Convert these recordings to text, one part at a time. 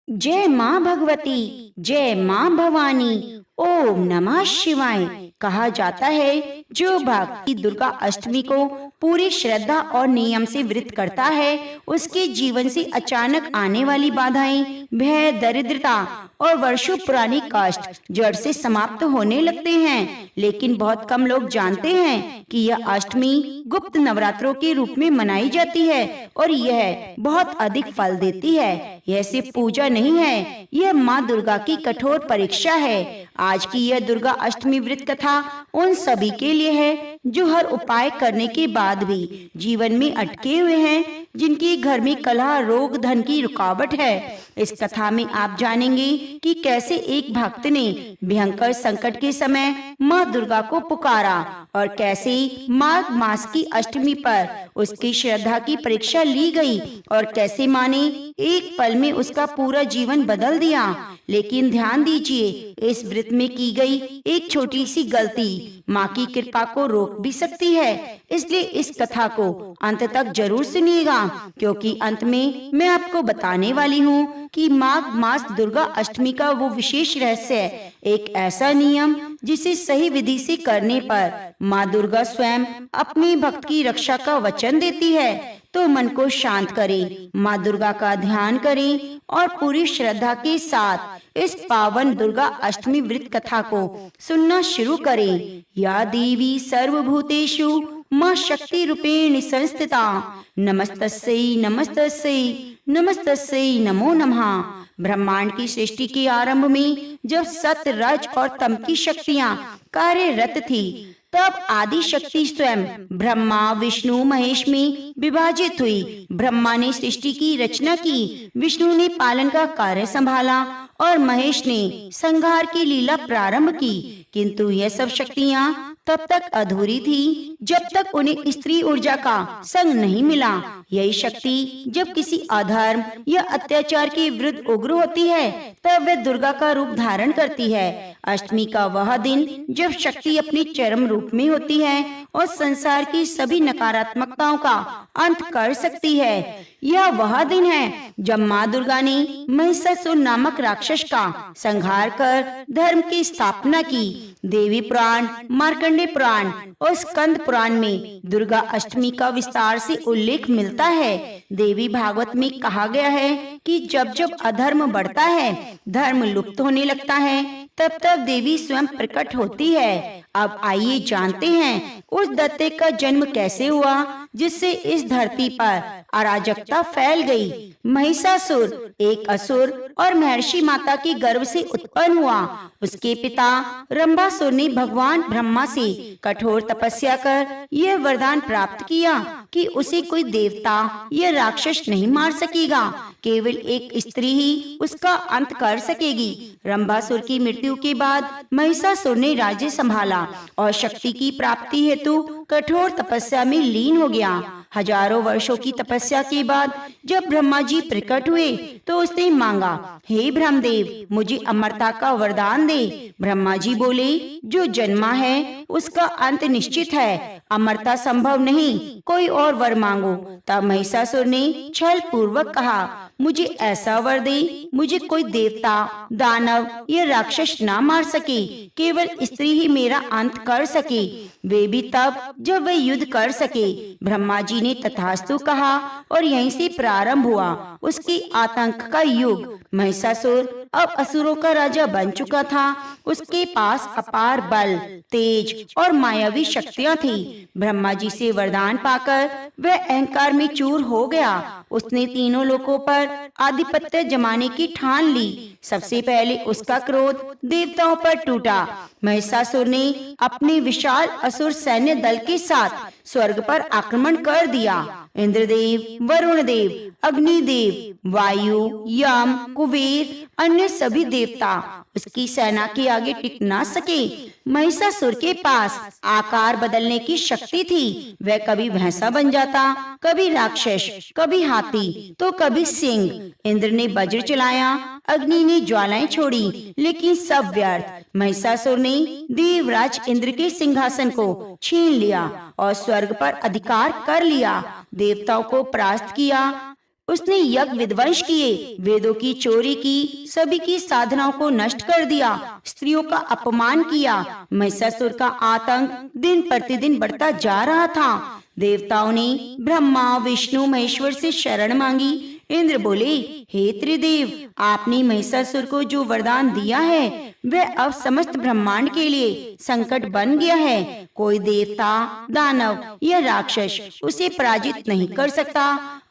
जय माँ भगवती, जय माँ भवानी, ओम नमः शिवाय। कहा जाता है जो भक्त दुर्गा अष्टमी को पूरी श्रद्धा और नियम से व्रत करता है, उसके जीवन से अचानक आने वाली बाधाएं, भय, दरिद्रता और वर्षों पुरानी कष्ट जड़ से समाप्त होने लगते हैं। लेकिन बहुत कम लोग जानते हैं कि यह अष्टमी गुप्त नवरात्रों के रूप में मनाई जाती है और यह बहुत अधिक फल देती है। यह सिर्फ पूजा नहीं है, यह माँ दुर्गा की कठोर परीक्षा है। आज की यह दुर्गा अष्टमी व्रत कथा उन सभी के लिए है जो हर उपाय करने के बाद भी जीवन में अटके हुए हैं, जिनके घर में कलह, रोग, धन की रुकावट है। इस कथा में आप जानेंगे कि कैसे एक भक्त ने भयंकर संकट के समय माँ दुर्गा को पुकारा और कैसे माघ मास की अष्टमी पर उसकी श्रद्धा की परीक्षा ली गई और कैसे माँ ने एक पल में उसका पूरा जीवन बदल दिया। लेकिन ध्यान दीजिए, इस व्रत में की गई एक छोटी सी गलती माँ की कृपा को रोक भी सकती है। इसलिए इस कथा को अंत तक जरूर सुनिएगा, क्योंकि अंत में मैं आपको बताने वाली हूँ कि माघ मास दुर्गा अष्टमी का वो विशेष रहस्य है, एक ऐसा नियम जिसे सही विधि से करने पर माँ दुर्गा स्वयं अपने भक्त की रक्षा का वचन देती है। तो मन को शांत करें, माँ दुर्गा का ध्यान करें और पूरी श्रद्धा के साथ इस पावन दुर्गा अष्टमी व्रत कथा को सुनना शुरू करें। या देवी सर्वभूतेषु माँ शक्ति रूपेण संस्थिता, नमस्तस्यै नमस्तस्यै नमस्तस्यै नमो नमः। ब्रह्मांड की सृष्टि के आरंभ में जब सत्य, रज और तम की शक्तियाँ कार्यरत थी, तब आदि शक्ति स्वयं ब्रह्मा, विष्णु, महेश में विभाजित हुई। ब्रह्मा ने सृष्टि की रचना की, विष्णु ने पालन का कार्य संभाला और महेश ने संहार की लीला प्रारंभ की। किंतु यह सब शक्तियाँ तब तक अधूरी थी जब तक उन्हें स्त्री ऊर्जा का संग नहीं मिला। यही शक्ति जब किसी अधर्म या अत्याचार के विरुद्ध उग्र होती है, तब वह दुर्गा का रूप धारण करती है। अष्टमी का वह दिन जब शक्ति अपने चरम रूप में होती है और संसार की सभी नकारात्मकताओं का अंत कर सकती है। यह वह दिन है जब माँ दुर्गा ने महिषासुर नामक राक्षस का संहार कर धर्म की स्थापना की। देवी पुराण, मार्कंडे पुराण और स्कंद पुराण में दुर्गा अष्टमी का विस्तार से उल्लेख मिलता है। देवी भागवत में कहा गया है कि जब जब अधर्म बढ़ता है, धर्म लुप्त होने लगता है, तब तब देवी स्वयं प्रकट होती है। अब आइए जानते हैं उस दैत्य का जन्म कैसे हुआ जिससे इस धरती पर अराजकता फैल गई। महिषासुर एक असुर और महर्षि माता की गर्भ से उत्पन्न हुआ। उसके पिता रंभासुर ने भगवान ब्रह्मा से कठोर तपस्या कर यह वरदान प्राप्त किया कि उसे कोई देवता या राक्षस नहीं मार सकेगा, केवल एक स्त्री ही उसका अंत कर सकेगी। रंभासुर की मृत्यु के बाद महिषासुर ने राज्य संभाला और शक्ति की प्राप्ति हेतु कठोर तपस्या में लीन हो गया। हजारों वर्षों की तपस्या के बाद जब ब्रह्मा जी प्रकट हुए तो उसने मांगा, हे ब्रह्मदेव, मुझे अमरता का वरदान दे। ब्रह्मा जी बोले, जो जन्मा है उसका अंत निश्चित है, अमरता संभव नहीं, कोई और वर मांगो। तब महिषासुर ने छल पूर्वक कहा, मुझे ऐसा वर दे, मुझे कोई देवता, दानव या राक्षस ना मार सके, केवल स्त्री ही मेरा अंत कर सके, वे भी तब जब वे युद्ध कर सके। ब्रह्मा जी ने तथास्तु कहा और यहीं से प्रारंभ हुआ उसकी आतंक का युग। महिषासुर अब असुरों का राजा बन चुका था। उसके पास अपार बल, तेज और मायावी शक्तियां थी। ब्रह्मा जी से वरदान पाकर वह अहंकार में चूर हो गया। उसने तीनों लोकों पर आधिपत्य जमाने की ठान ली। सबसे पहले उसका क्रोध देवताओं पर टूटा। महिषासुर ने अपने विशाल असुर सैन्य दल के साथ स्वर्ग पर आक्रमण कर दिया। इंद्रदेव, वरुण देव, अग्निदेव, वायु, यम, कुबेर, अन्य सभी देवता उसकी सेना के आगे टिक ना सके। महिषासुर के पास आकार बदलने की शक्ति थी। वह कभी भैंसा बन जाता, कभी राक्षस, कभी हाथी तो कभी सिंह। इंद्र ने वज्र चलाया, अग्नि ने ज्वालाएं छोड़ी, लेकिन सब व्यर्थ। महिषासुर ने देवराज इंद्र के सिंहासन को छीन लिया और स्वर्ग पर अधिकार कर लिया। देवताओं को परास्त किया, उसने यज्ञ विध्वंस किए, वेदों की चोरी की, सभी की साधनाओं को नष्ट कर दिया, स्त्रियों का अपमान किया। महिषासुर का आतंक दिन प्रतिदिन बढ़ता जा रहा था। देवताओं ने ब्रह्मा विष्णु महेश्वर से शरण मांगी। इंद्र बोले, हे त्रिदेव, आपने महिषासुर को जो वरदान दिया है वह अब समस्त ब्रह्मांड के लिए संकट बन गया है। कोई देवता, दानव या राक्षस उसे पराजित नहीं कर सकता।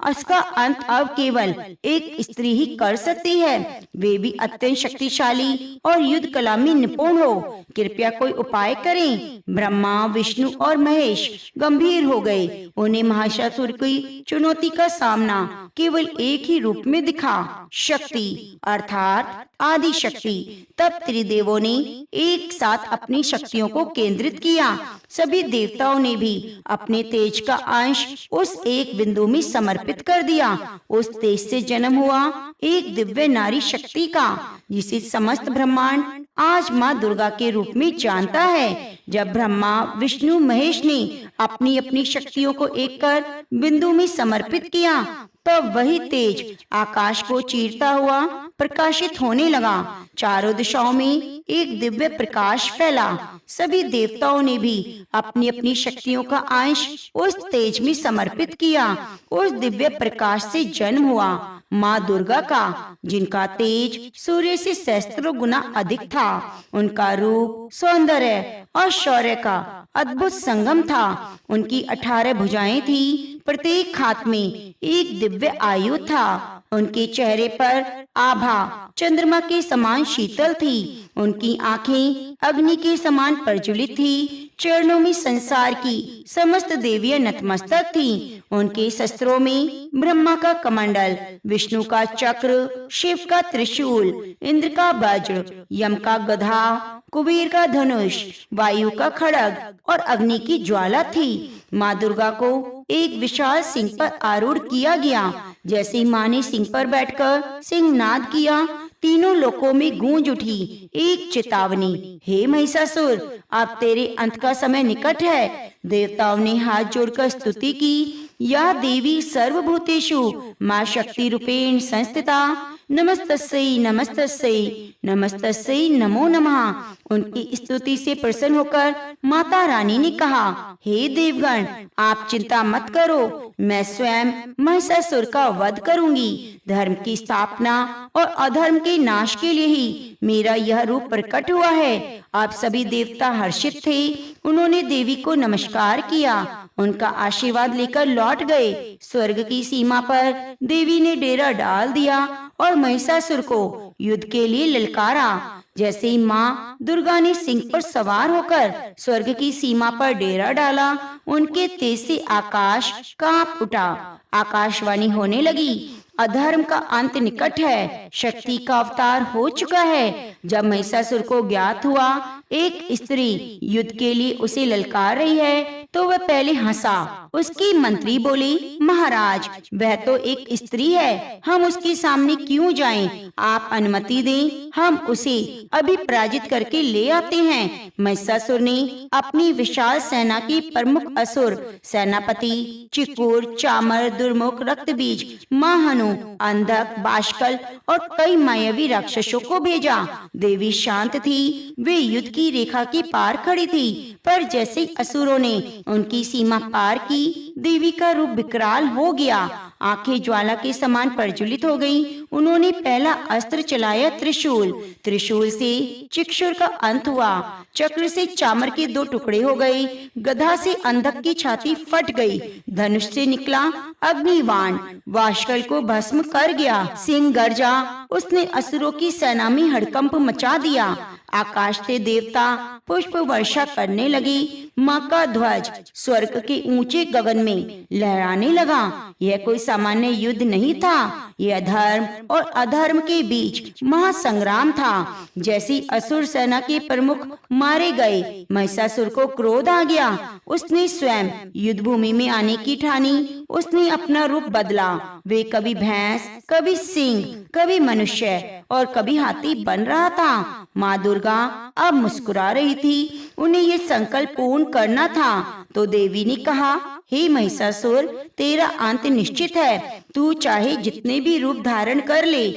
उसका अंत अब केवल एक स्त्री ही कर सकती है, वे भी अत्यंत शक्तिशाली और युद्ध कला में निपुण हो। कृपया कोई उपाय करें। ब्रह्मा विष्णु और महेश गंभीर हो गए। उन्हें महिषासुर की चुनौती का सामना केवल एक ही रूप में दिखा, शक्ति अर्थात आदि शक्ति। तब त्रिदेवों ने एक साथ अपनी शक्तियों को केंद्रित किया। सभी देवताओं ने भी अपने तेज का अंश उस एक बिंदु में समर्पित कर दिया। उस तेज से जन्म हुआ एक दिव्य नारी शक्ति का, जिसे समस्त ब्रह्मांड आज माँ दुर्गा के रूप में जानता है। जब ब्रह्मा विष्णु महेश ने अपनी अपनी शक्तियों को एक कर बिंदु में समर्पित किया, तब वही तेज आकाश को चीरता हुआ प्रकाशित होने लगा। चारों दिशाओं में एक दिव्य प्रकाश फैला। सभी देवताओं ने भी अपनी अपनी शक्तियों का अंश उस तेज में समर्पित किया। उस दिव्य प्रकाश से जन्म हुआ माँ दुर्गा का, जिनका तेज सूर्य से सहस्त्रों गुना अधिक था। उनका रूप, सौंदर्य और शौर्य का अद्भुत संगम था। उनकी 18 भुजाएं थी, प्रत्येक हाथ में एक दिव्य आयु था। उनके चेहरे पर आभा चंद्रमा के समान शीतल थी। उनकी आंखें अग्नि के समान प्रज्वलित थी। चरणों में संसार की समस्त देवियां नतमस्तक थीं। उनके शस्त्रों में ब्रह्मा का कमंडल, विष्णु का चक्र, शिव का त्रिशूल, इंद्र का वज्र, यम का गदा, कुबेर का धनुष, वायु का खड्ग और अग्नि की ज्वाला थी। माँ दुर्गा को एक विशाल सिंह पर आरूढ़ किया गया। जैसे माँ ने सिंह पर बैठकर सिंहनाद किया, तीनों लोकों में गूंज उठी एक चेतावनी, हे महिषासुर, अब तेरे अंत का समय निकट है। देवताओं ने हाथ जोड़कर स्तुति की, या देवी सर्वभूतेषु माँ शक्ति रूपेण संस्थिता, नमस्तस्यै नमस्तस्यै नमस्तस्यै नमो नमः। उनकी स्तुति से प्रसन्न होकर माता रानी ने कहा, हे देवगण, आप चिंता मत करो, मैं स्वयं महिषासुर का वध करूंगी। धर्म की स्थापना और अधर्म के नाश के लिए ही मेरा यह रूप प्रकट हुआ है। आप सभी देवता हर्षित थे। उन्होंने देवी को नमस्कार किया, उनका आशीर्वाद लेकर लौट गए। स्वर्ग की सीमा पर देवी ने डेरा डाल दिया और महिषासुर को युद्ध के लिए ललकारा। जैसे ही माँ दुर्गा ने सिंह पर सवार होकर स्वर्ग की सीमा पर डेरा डाला, उनके तेज से आकाश कांप उठा। आकाशवाणी होने लगी, अधर्म का अंत निकट है, शक्ति का अवतार हो चुका है। जब महिषासुर को ज्ञात हुआ एक स्त्री युद्ध के लिए उसे ललकार रही है, तो वह पहले हंसा। उसकी मंत्री बोले, महाराज, वह तो एक स्त्री है, हम उसके सामने क्यों जाएं? आप अनुमति दें, हम उसे अभी पराजित करके ले आते हैं। महिषासुर ने अपनी विशाल सेना के प्रमुख असुर सेनापति चिकुर, चामर, दुर्मुख, रक्तबीज, महानु, अंधक, बाष्कल और कई मायावी राक्षसों को भेजा। देवी शांत थी, वे युद्ध की रेखा के पार खड़ी थी, पर जैसे असुरों ने उनकी सीमा पार की, देवी का रूप विकराल हो गया। आंखें ज्वाला के समान प्रज्वलित हो गईं। उन्होंने पहला अस्त्र चलाया, त्रिशूल। त्रिशूल से चिक्षुर का अंत हुआ, चक्र से चामर के 2 टुकड़े हो गए, गदा से अंधक की छाती फट गई, धनुष से निकला अग्निबाण वाष्कल को भस्म कर गया। सिंह गर्जा, उसने असुरों की सेना में हड़कंप मचा दिया। आकाश से देवता पुष्प वर्षा करने लगे। माँ का ध्वज स्वर्ग के ऊंचे गगन में लहराने लगा। यह कोई सामान्य युद्ध नहीं था, यह धर्म और अधर्म के बीच महासंग्राम था। जैसी असुर सेना के प्रमुख मारे गए, महिषासुर को क्रोध आ गया। उसने स्वयं युद्ध भूमि में आने की ठानी। उसने अपना रूप बदला। वे कभी भैंस, कभी सिंह, कभी मनुष्य और कभी हाथी बन रहा था। माँ दुर्गा अब मुस्कुरा रही थी। उन्हें ये संकल्प पूर्ण करना था, तो देवी ने कहा, हे महिषासुर, तेरा अंत निश्चित है। तू चाहे जितने भी रूप धारण कर ले,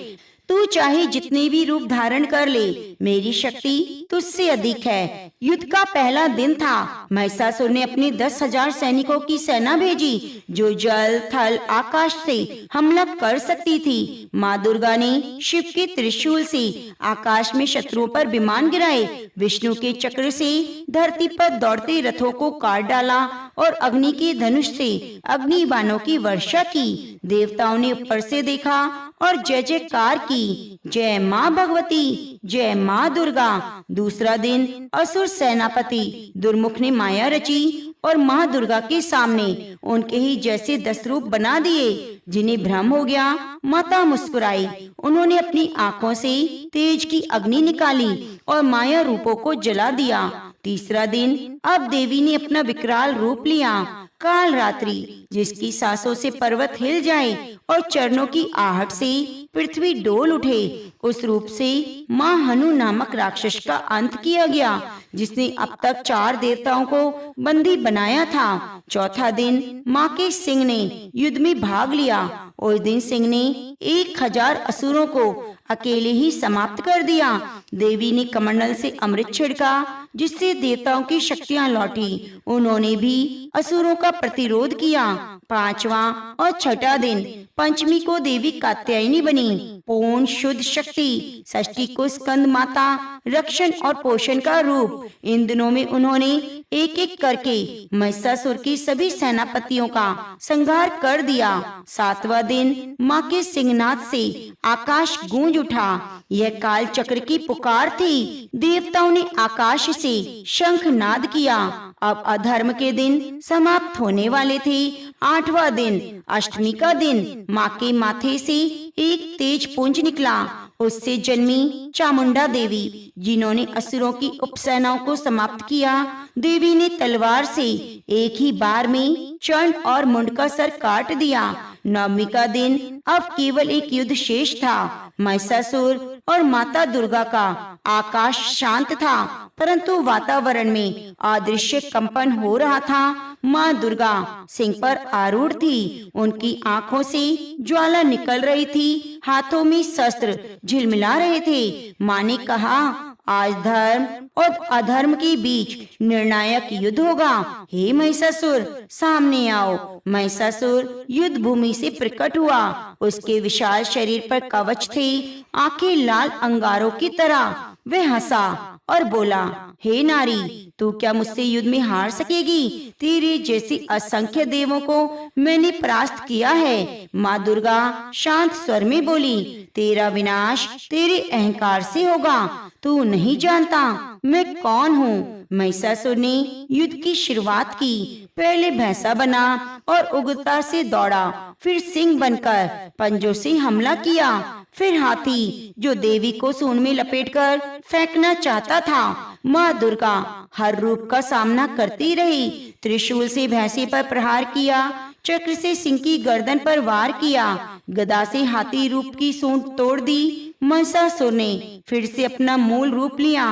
तू चाहे जितने भी रूप धारण कर ले, मेरी शक्ति तुझसे अधिक है। युद्ध का पहला दिन था। महिषासुर ने अपने 10,000 सैनिकों की सेना भेजी, जो जल थल आकाश से हमला कर सकती थी। माँ दुर्गा ने शिव के त्रिशूल से आकाश में शत्रुओं पर विमान गिराए, विष्णु के चक्र से धरती पर दौड़ते रथों को काट डाला और अग्नि के धनुष से अग्नि बाणों की वर्षा की। देवताओं ने ऊपर से देखा और जय जयकार की। जय माँ भगवती, जय माँ दुर्गा। दूसरा दिन असुर सेनापति दुर्मुख ने माया रची और माँ दुर्गा के सामने उनके ही जैसे 10 रूप बना दिए, जिन्हें भ्रम हो गया। माता मुस्कुराई। उन्होंने अपनी आंखों से तेज की अग्नि निकाली और माया रूपों को जला दिया। तीसरा दिन अब देवी ने अपना विकराल रूप लिया, काल रात्रि, जिसकी सांसों से पर्वत हिल जाए और चरणों की आहट से पृथ्वी डोल उठे। उस रूप से माँ हनु नामक राक्षस का अंत किया गया, जिसने अब तक 4 देवताओं को बंदी बनाया था। चौथा दिन माँ के सिंह ने युद्ध में भाग लिया। उस दिन सिंह ने 1000 असुरों को अकेले ही समाप्त कर दिया। देवी ने कमंडल से अमृत छिड़का, जिससे देवताओं की शक्तियां लौटी। उन्होंने भी असुरों का प्रतिरोध किया। 5वां और छठा दिन पंचमी को देवी कात्यायनी बनी, पूर्ण शुद्ध शक्ति। षष्ठी को स्कंद माता, रक्षण और पोषण का रूप। इन दिनों में उन्होंने एक एक करके महिषासुर की सभी सेनापतियों का संहार कर दिया। 7वां दिन माँ के सिंहनाद से आकाश गूंज उठा। यह काल चक्र की पुकार थी। देवताओं ने आकाश से शंख नाद किया। अब अधर्म के दिन समाप्त होने वाले थे। 8वां दिन अष्टमी का दिन माँ के माथे से एक तेज पुंज निकला। उससे जन्मी चामुंडा देवी, जिन्होंने असुरों की उपसेनाओं को समाप्त किया। देवी ने तलवार से एक ही बार में चंड और मुंड का सर काट दिया। 9वीं का दिन अब केवल एक युद्ध शेष था। महिषासुर और माता दुर्गा का आकाश शांत था, परंतु वातावरण में अदृश्य कंपन हो रहा था। माँ दुर्गा सिंह पर आरूढ़ थी। उनकी आंखों से ज्वाला निकल रही थी, हाथों में शस्त्र झिलमिला रहे थे। माँ ने कहा, आज धर्म और अधर्म के बीच निर्णायक युद्ध होगा। हे महिषासुर, सामने आओ। महिषासुर युद्ध भूमि से प्रकट हुआ। उसके विशाल शरीर पर कवच थे, आंखें लाल अंगारों की तरह। वह हंसा और बोला, हे नारी, तू क्या मुझसे युद्ध में हार सकेगी? तेरे जैसे असंख्य देवों को मैंने परास्त किया है। माँ दुर्गा शांत स्वर में बोली, तेरा विनाश तेरे अहंकार से होगा। तू नहीं जानता मैं कौन हूँ। महिषासुर ने युद्ध की शुरुआत की। पहले भैंसा बना और उग्रता से दौड़ा, फिर सिंह बनकर पंजों से हमला किया, फिर हाथी, जो देवी को सूंड में लपेटकर फेंकना चाहता था। माँ दुर्गा हर रूप का सामना करती रही। त्रिशूल से भैंसे पर प्रहार किया, चक्र से सिंह की गर्दन पर वार किया, गदा से हाथी रूप की सूंड तोड़ दी। महिषासुर ने फिर से अपना मूल रूप लिया,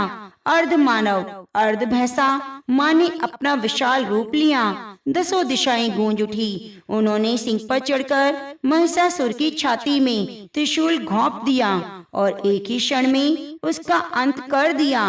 अर्ध मानव अर्ध भैंसा। माँ ने अपना विशाल रूप लिया। 10 दिशाएं गूंज उठी। उन्होंने सिंह पर चढ़कर महिषासुर की छाती में त्रिशूल घोंप दिया और एक ही क्षण में उसका अंत कर दिया।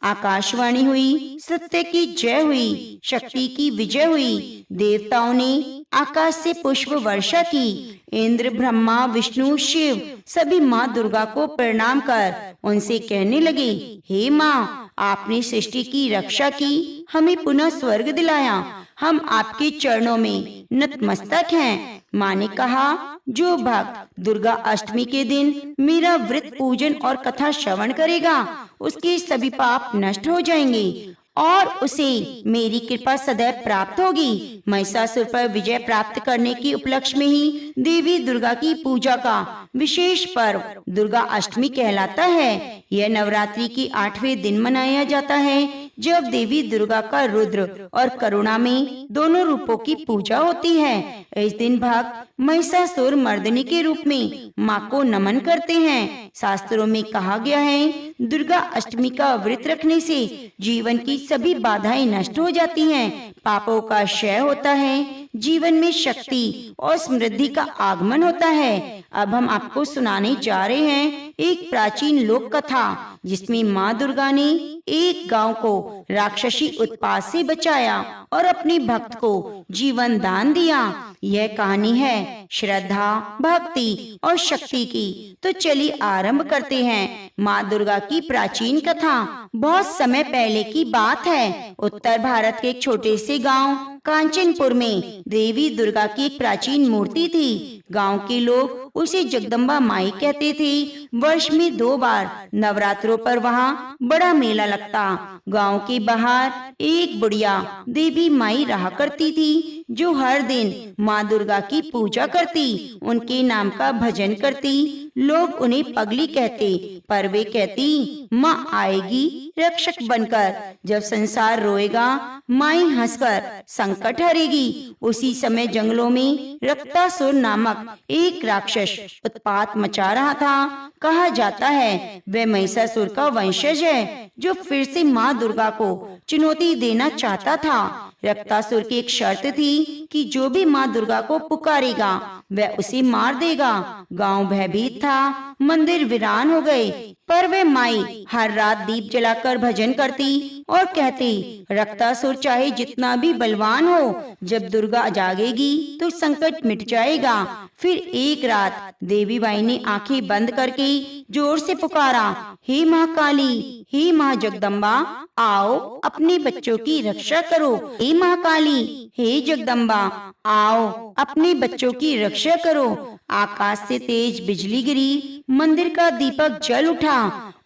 आकाशवाणी हुई, सत्य की जय हुई, शक्ति की विजय हुई। देवताओं ने आकाश से पुष्प वर्षा की। इंद्र, ब्रह्मा, विष्णु, शिव सभी माँ दुर्गा को प्रणाम कर उनसे कहने लगे, हे माँ, आपने सृष्टि की रक्षा की, हमें पुनः स्वर्ग दिलाया। हम आपके चरणों में नतमस्तक हैं। माँ ने कहा, जो भक्त दुर्गा अष्टमी के दिन मेरा व्रत पूजन और कथा श्रवण करेगा, उसके सभी पाप नष्ट हो जाएंगे और उसे मेरी कृपा सदैव प्राप्त होगी। महिषासुर पर विजय प्राप्त करने के उपलक्ष्य में ही देवी दुर्गा की पूजा का विशेष पर्व दुर्गा अष्टमी कहलाता है। यह नवरात्रि के 8वें दिन मनाया जाता है। जब देवी दुर्गा का रुद्र और करुणा में दोनों रूपों की पूजा होती है। इस दिन भक्त महिषासुर मर्दिनी के रूप में माँ को नमन करते हैं। शास्त्रों में कहा गया है, दुर्गा अष्टमी का व्रत रखने से जीवन की सभी बाधाएं नष्ट हो जाती हैं, पापों का क्षय होता है, जीवन में शक्ति और समृद्धि का आगमन होता है। अब हम आपको सुनाने जा रहे हैं एक प्राचीन लोक कथा, जिसमें माँ दुर्गा ने एक गांव को राक्षसी उत्पात से बचाया और अपने भक्त को जीवन दान दिया। यह कहानी है श्रद्धा, भक्ति और शक्ति की। तो चलिए आरंभ करते हैं माँ दुर्गा की प्राचीन कथा। बहुत समय पहले की बात है। उत्तर भारत के एक छोटे से गांव कांचनपुर में देवी दुर्गा की एक प्राचीन मूर्ति थी। गांव के लोग उसे जगदम्बा माई कहते थे। वर्ष में 2 बार नवरात्रों पर वहाँ बड़ा मेला लगता। गांव के बाहर एक बुढ़िया देवी माई रहा करती थी, जो हर दिन माँ दुर्गा की पूजा करती, उनके नाम का भजन करती। लोग उन्हें पगली कहते, पर वे कहती, माँ आएगी रक्षक बनकर। जब संसार रोएगा, माई हंसकर संकट हरेगी। उसी समय जंगलों में रक्तासुर नामक एक राक्षस उत्पात मचा रहा था। कहा जाता है वह महिषासुर का वंशज है, जो फिर से माँ दुर्गा को चुनौती देना चाहता था। रक्तासुर की एक शर्त थी कि जो भी माँ दुर्गा को पुकारेगा वह उसे मार देगा। गांव भयभीत था, मंदिर वीरान हो गए, पर वे माई हर रात दीप जलाकर भजन करती और कहती, रक्तासुर चाहे जितना भी बलवान हो, जब दुर्गा जागेगी तो संकट मिट जाएगा। फिर एक रात देवी बाई ने आंखें बंद करके जोर से पुकारा, हे महाकाली, हे माँ जगदम्बा, आओ अपने बच्चों की रक्षा करो। हे महाकाली, हे जगदम्बा, आओ अपने बच्चों की रक्षा करो। आकाश से तेज बिजली गिरी, मंदिर का दीपक जल उठा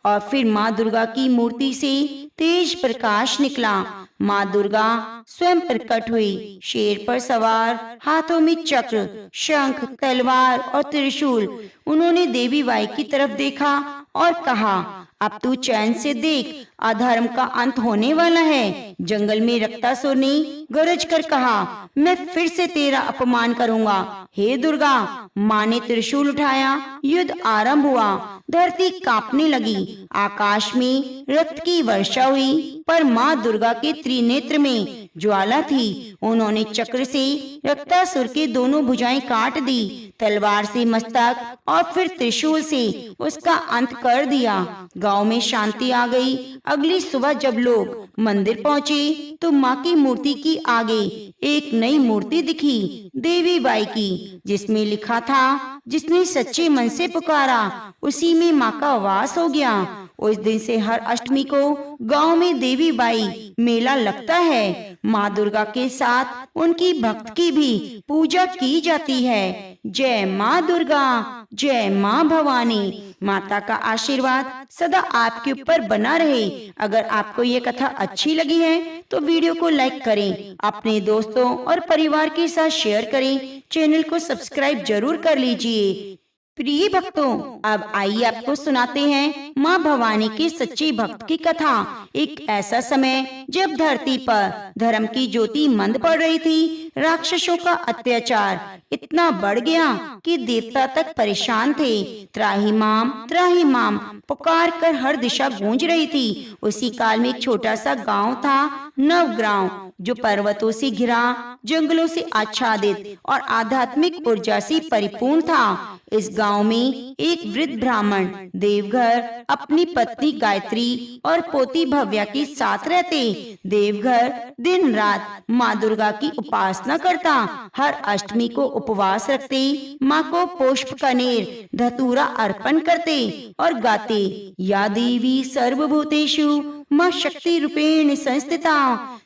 और फिर माँ दुर्गा की मूर्ति से तेज प्रकाश निकला। माँ दुर्गा स्वयं प्रकट हुई, शेर पर सवार, हाथों में चक्र, शंख, तलवार और त्रिशूल। उन्होंने देवी बाई की तरफ देखा और कहा, अब तू चैन से देख, अधर्म का अंत होने वाला है। जंगल में रक्तासुर ने गरज कर कहा, मैं फिर से तेरा अपमान करूंगा। हे दुर्गा, माँ ने त्रिशूल उठाया, युद्ध आरंभ हुआ। धरती कांपने लगी, आकाश में रक्त की वर्षा हुई, पर माँ दुर्गा के त्रिनेत्र में ज्वाला थी। उन्होंने चक्र से रक्तासुर के दोनों भुजाएं काट दी, तलवार से मस्तक और फिर त्रिशूल से उसका अंत कर दिया। गांव में शांति आ गई। अगली सुबह जब लोग मंदिर पहुँचे तो माँ की मूर्ति की आगे एक नई मूर्ति दिखी, देवी बाई की, जिसमें लिखा था, जिसने सच्चे मन से पुकारा उसी में माँ का वास हो गया। उस दिन से हर अष्टमी को गांव में देवी बाई मेला लगता है। माँ दुर्गा के साथ उनकी भक्त की भी पूजा की जाती है। जय माँ दुर्गा, जय माँ भवानी। माता का आशीर्वाद सदा आपके ऊपर बना रहे। अगर आपको ये कथा अच्छी लगी है तो वीडियो को लाइक करें, अपने दोस्तों और परिवार के साथ शेयर करें, चैनल को सब्सक्राइब जरूर कर लीजिए। प्रिय भक्तों, अब आइए आपको सुनाते हैं माँ भवानी के सच्चे भक्त की कथा। एक ऐसा समय जब धरती पर धर्म की ज्योति मंद पड़ रही थी, राक्षसों का अत्याचार इतना बढ़ गया कि देवता तक परेशान थे। त्राही माम पुकार कर हर दिशा गूंज रही थी। उसी काल में एक छोटा सा गांव था, नवग्राम, जो पर्वतों से घिरा, जंगलों से आच्छादित और आध्यात्मिक ऊर्जा से परिपूर्ण था। इस गांव में एक वृद्ध ब्राह्मण देवघर अपनी पत्नी गायत्री और पोती भव्या के साथ रहते। देवघर दिन रात माँ दुर्गा की उपासना करता। हर अष्टमी को उपवास रखते, माँ को पुष्प कनेर धतूरा अर्पण करते और गाते, या देवी सर्वभूतेषु माँ शक्ति रूपेण संस्थिता,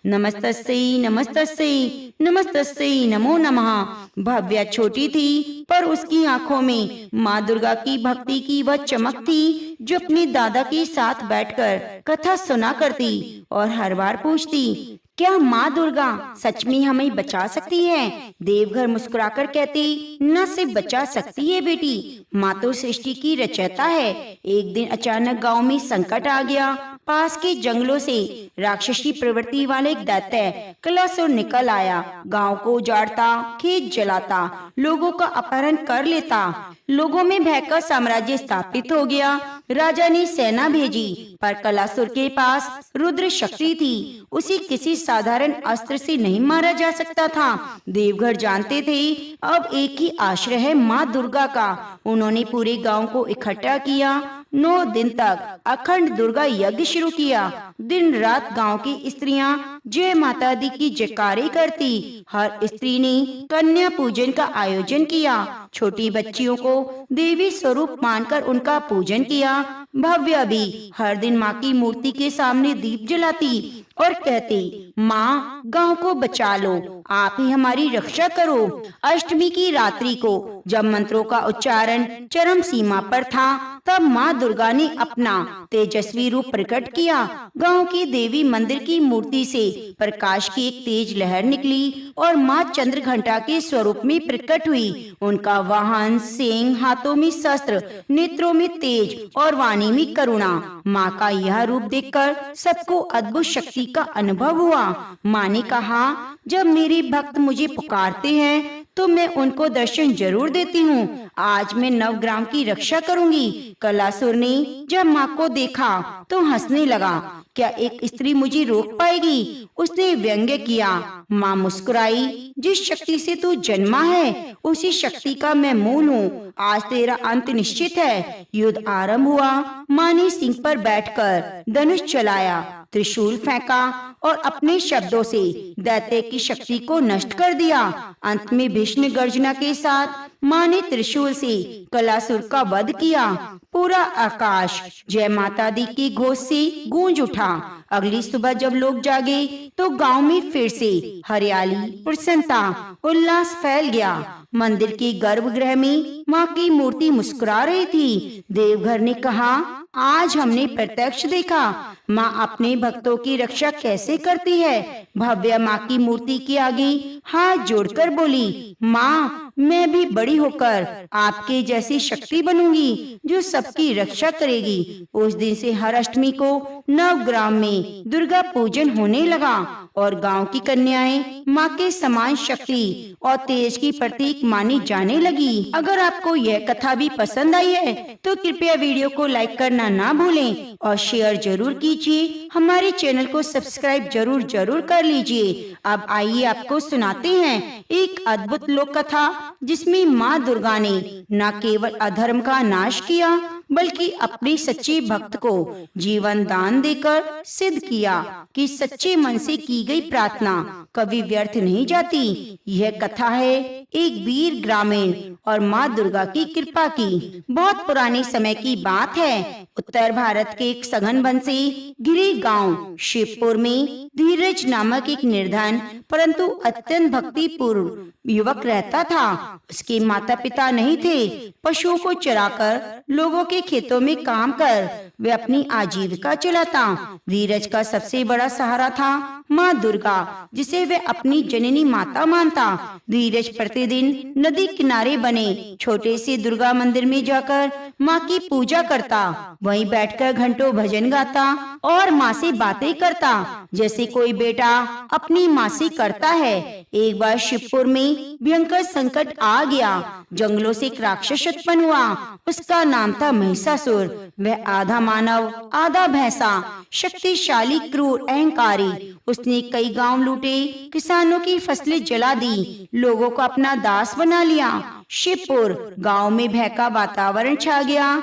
नमस्तस्यै नमस्तस्यै नमस्तस्यै नमो नमः। भव्या छोटी थी, पर उसकी आंखों में माँ दुर्गा की भक्ति की वह चमक थी, जो अपने दादा के साथ बैठकर कथा सुना करती और हर बार पूछती, क्या माँ दुर्गा सच में हमें बचा सकती है? देवघर मुस्कुराकर कहती, न सिर्फ बचा सकती है बेटी, माँ तो सृष्टि की रचयिता है। एक दिन अचानक गांव में संकट आ गया। पास के जंगलों से राक्षसी प्रवृत्ति वाले एक दैत्य कलासुर निकल आया। गांव को उजाड़ता, खेत जलाता, लोगों का अपहरण कर लेता। लोगों में भय का साम्राज्य स्थापित हो गया। राजा ने सेना भेजी, पर कलासुर के पास रुद्र शक्ति थी। उसे किसी साधारण अस्त्र से नहीं मारा जा सकता था। देवघर जानते थे अब एक ही आश्रय है माँ दुर्गा का। उन्होंने पूरे गांव को इकट्ठा किया। 9 दिन तक अखंड दुर्गा यज्ञ शुरू किया। दिन रात गांव की स्त्रियां जय माता दी की जयकारे करती। हर स्त्री ने कन्या पूजन का आयोजन किया। छोटी बच्चियों को देवी स्वरूप मानकर उनका पूजन किया। भव्य भी हर दिन माँ की मूर्ति के सामने दीप जलाती और कहती, माँ गांव को बचा लो, आप ही हमारी रक्षा करो। अष्टमी की रात्रि को जब मंत्रों का उच्चारण चरम सीमा पर था, तब माँ दुर्गा ने अपना तेजस्वी रूप प्रकट किया। गांव की देवी मंदिर की मूर्ति से प्रकाश की एक तेज लहर निकली और माँ चंद्रघंटा के स्वरूप में प्रकट हुई। उनका वाहन सिंह, हाथों में शस्त्र, नेत्रों में तेज और वाणी में करुणा। माँ का यह रूप देखकर सबको अद्भुत शक्ति का अनुभव हुआ। माँ ने कहा, जब मेरे भक्त मुझे पुकारते हैं तो मैं उनको दर्शन जरूर देती हूँ। आज मैं नवग्राम की रक्षा करूंगी। कलासुर ने जब माँ को देखा तो हंसने लगा। क्या एक स्त्री मुझे रोक पाएगी? उसने व्यंग्य किया। माँ मुस्कुराई। जिस शक्ति से तू जन्मा है उसी शक्ति का मैं मूल हूँ। आज तेरा अंत निश्चित है। युद्ध आरंभ हुआ। माँ ने सिंह पर बैठकर धनुष चलाया, त्रिशूल फेंका और अपने शब्दों से दैत्य की शक्ति को नष्ट कर दिया। अंत में भीषण गर्जना के साथ माँ ने त्रिशूल से कलासुर का वध किया। पूरा आकाश जय माता दी की घोष से गूंज उठा। अगली सुबह जब लोग जागे तो गांव में फिर से हरियाली, प्रसन्नता, उल्लास फैल गया। मंदिर के गर्भगृह में माँ की मूर्ति मुस्कुरा रही थी। देवघर ने कहा, आज हमने प्रत्यक्ष देखा माँ अपने भक्तों की रक्षा कैसे करती है। भव्य माँ की मूर्ति के आगे हाथ जोड़कर बोली, माँ मैं भी बड़ी होकर आपके जैसी शक्ति बनूंगी जो सबकी रक्षा करेगी। उस दिन से हर अष्टमी को नवग्राम में दुर्गा पूजन होने लगा और गांव की कन्याएं माँ के समान शक्ति और तेज की प्रतीक मानी जाने लगी। अगर आपको यह कथा भी पसंद आई है तो कृपया वीडियो को लाइक करना ना भूलें और शेयर जरूर कीजिए। हमारे चैनल को सब्सक्राइब जरूर कर लीजिए। अब आइए आपको सुनाते हैं एक अद्भुत लोक कथा, जिसमें माँ दुर्गा ने न केवल अधर्म का नाश किया बल्कि अपने सच्चे भक्त को जीवन दान देकर सिद्ध किया कि सच्चे मन से की गई प्रार्थना कभी व्यर्थ नहीं जाती। यह कथा है एक वीर ग्रामीण और माँ दुर्गा की कृपा की। बहुत पुराने समय की बात है। उत्तर भारत के एक सघन वन से घिरे गांव शिवपुर में धीरज नामक एक निर्धन परंतु अत्यंत भक्तिपूर्ण युवक रहता था। उसके माता पिता नहीं थे। पशुओं को चराकर लोगों के खेतों में काम कर वे अपनी आजीविका चलाता। धीरज का सबसे बड़ा सहारा था माँ दुर्गा, जिसे वे अपनी जननी माता मानता। धीरज प्रतिदिन नदी किनारे बने छोटे से दुर्गा मंदिर में जाकर माँ की पूजा करता। वहीं बैठकर घंटों भजन गाता और माँ से बातें करता जैसे कोई बेटा अपनी माँ से करता है। एक बार शिवपुर में भयंकर संकट आ गया। जंगलों से एक राक्षस उत्पन्न हुआ। उसका नाम था महिषासुर। वह आधा मानव आधा भैंसा, शक्तिशाली, क्रूर, अहंकारी। उसने कई गांव लूटे, किसानों की फसलें जला दी, लोगों को अपना दास बना लिया। शिवपुर गांव में भय का वातावरण छा गया।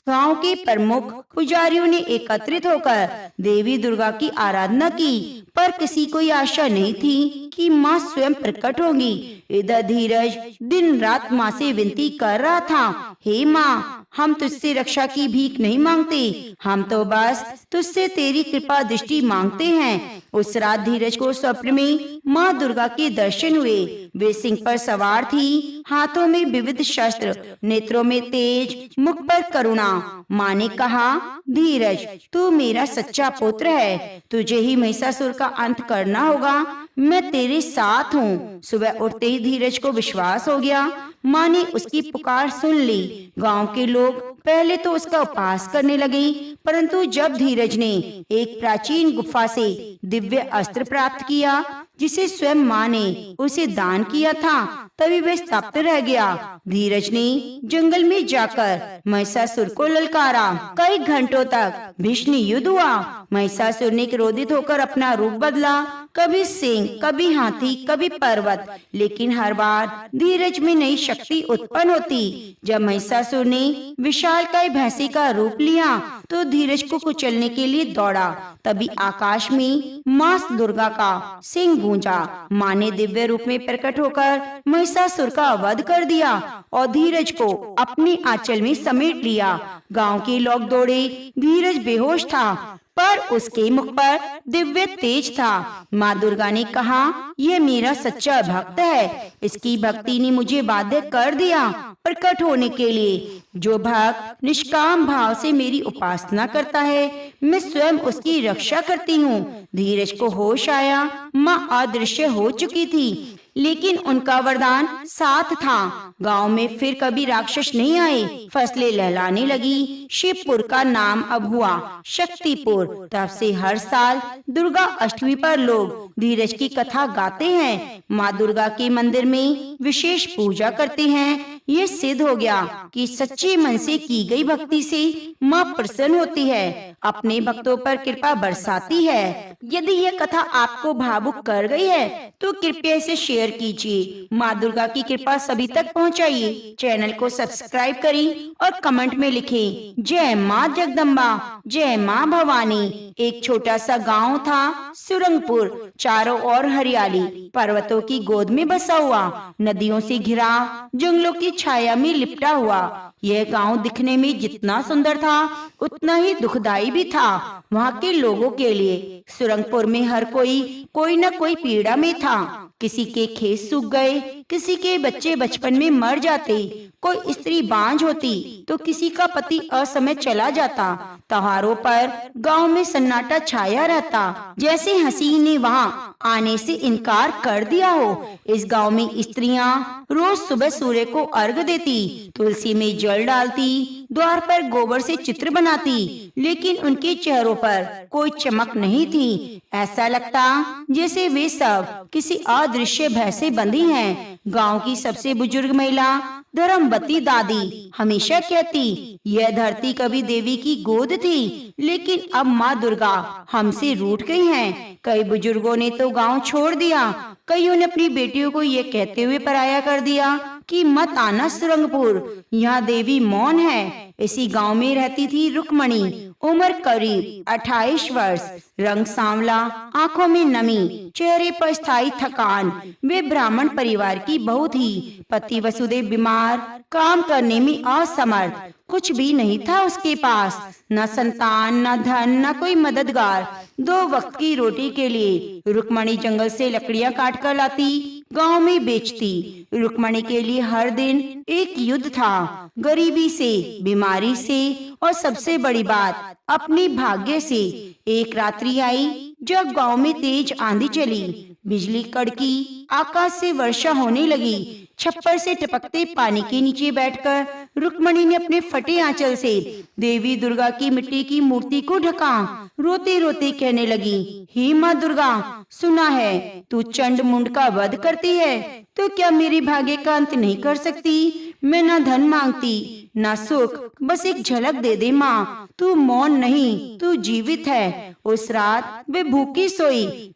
गांव के प्रमुख पुजारियों ने एकत्रित होकर देवी दुर्गा की आराधना की, पर किसी को आशा नहीं थी कि माँ स्वयं प्रकट होगी। इधर धीरज दिन रात माँ से विनती कर रहा था, हे माँ, हम तुझसे रक्षा की भीख नहीं मांगते, हम तो बस तुझसे तेरी कृपा दृष्टि मांगते हैं। उस रात धीरज को स्वप्न में माँ दुर्गा के दर्शन हुए। वे सिंह पर सवार थी, हाथों में विविध शस्त्र, नेत्रों में तेज, मुख पर करुणा। माँ ने कहा, धीरज तू मेरा सच्चा पुत्र है, तुझे ही महिषासुर का अंत करना होगा, मैं तेरे साथ हूँ। सुबह उठते ही धीरज को विश्वास हो गया। माँ ने उसकी पुकार सुन ली। गांव के लोग पहले तो उसका उपवास करने लगे, परंतु जब धीरज ने एक प्राचीन गुफा से दिव्य अस्त्र प्राप्त किया जिसे स्वयं माँ ने उसे दान किया था, तभी वह स्तब्ध रह गया। धीरज ने जंगल में जाकर महिषासुर को ललकारा। कई घंटों तक भीषण युद्ध हुआ। महिषासुर ने क्रोधित होकर अपना रूप बदला, कभी सिंह, कभी हाथी, कभी पर्वत, लेकिन हर बार धीरज में नई शक्ति उत्पन्न होती। जब महिषासुर ने विशालकाय भैंसे का रूप लिया तो धीरज को कुचलने के लिए दौड़ा। तभी आकाश में माँ दुर्गा का सिंह गूंजा। माँ ने दिव्य रूप में प्रकट होकर महिषासुर का वध कर दिया और धीरज को अपने आंचल में समेट लिया। गांव के लोग दौड़े। धीरज बेहोश था पर उसके मुख पर दिव्य तेज था। माँ दुर्गा ने कहा, यह मेरा सच्चा भक्त है, इसकी भक्ति ने मुझे बाध्य कर दिया प्रकट होने के लिए। जो भक्त निष्काम भाव से मेरी उपासना करता है, मैं स्वयं उसकी रक्षा करती हूँ। धीरज को होश आया। माँ अदृश्य हो चुकी थी, लेकिन उनका वरदान साथ था। गांव में फिर कभी राक्षस नहीं आए। फसलें लहलाने लगी। शिवपुर का नाम अब हुआ शक्तिपुर। तब से हर साल दुर्गा अष्टमी पर लोग धीरज की कथा गाते हैं। माँ दुर्गा के मंदिर में विशेष पूजा करते हैं। ये सिद्ध हो गया कि सच्चे मन से की गई भक्ति से माँ प्रसन्न होती है, अपने भक्तों पर कृपा बरसाती है। यदि यह कथा आपको भावुक कर गई है तो कृपया इसे शेयर कीजिए। माँ दुर्गा की कृपा सभी तक पहुँचाइए। चैनल को सब्सक्राइब करें और कमेंट में लिखें, जय माँ जगदम्बा, जय माँ भवानी। एक छोटा सा गांव था सुरंगपुर। चारों ओर हरियाली, पर्वतों की गोद में बसा हुआ, नदियों से घिरा, जंगलों की छाया में लिपटा हुआ। यह गांव दिखने में जितना सुंदर था उतना ही दुखदाई भी था वहाँ के लोगों के लिए। सुरंगपुर में हर कोई न कोई पीड़ा में था। किसी के खेत सूख गए, किसी के बच्चे बचपन में मर जाते, कोई स्त्री बांझ होती तो किसी का पति असमय चला जाता। त्योहारों पर गांव में सन्नाटा छाया रहता, जैसे हंसी ने वहाँ आने से इनकार कर दिया हो। इस गांव में स्त्रियां रोज सुबह सूर्य को अर्घ देती, तुलसी में जल डालती, द्वार पर गोबर से चित्र बनाती, लेकिन उनके चेहरों पर कोई चमक नहीं थी। ऐसा लगता जैसे वे सब किसी अदृश्य भय से बंधी हैं। गांव की सबसे बुजुर्ग महिला धर्मवती दादी हमेशा कहती, यह धरती कभी देवी की गोद थी, लेकिन अब माँ दुर्गा हमसे रूठ गई हैं। कई बुजुर्गों ने तो गांव छोड़ दिया। कईयों ने अपनी बेटियों को ये कहते हुए पराया कर दिया कि मत आना सुरंगपुर, यहाँ देवी मौन है। इसी गांव में रहती थी रुक्मणी। उम्र करीब 28 वर्ष, रंग सांवला, आंखों में नमी, चेहरे पर स्थायी थकान। वे ब्राह्मण परिवार की बहू थी। पति वसुदेव बीमार, काम करने में असमर्थ, कुछ भी नहीं था उसके पास, न संतान, न धन, न कोई मददगार। 2 वक्त की रोटी के लिए रुक्मणी जंगल से लकड़ियां काट कर लाती, गांव में बेचती। रुक्मणी के लिए हर दिन एक युद्ध था, गरीबी से, बीमारी से और सबसे बड़ी बात अपने भाग्य से। एक रात्रि आई जब गांव में तेज आंधी चली, बिजली कड़की, आकाश से वर्षा होने लगी। छप्पर से टपकते पानी के नीचे बैठकर रुक्मणी ने अपने फटे आंचल से देवी दुर्गा की मिट्टी की मूर्ति को ढका। रोते रोते कहने लगी, हे माँ दुर्गा, सुना है तू चंड मुंड का वध करती है, तो क्या मेरे भाग्य का अंत नहीं कर सकती? मैं ना धन मांगती ना सुख, बस एक झलक दे दे माँ। तू मौन नहीं, तू जीवित है। उस रात वे भूखी सोई,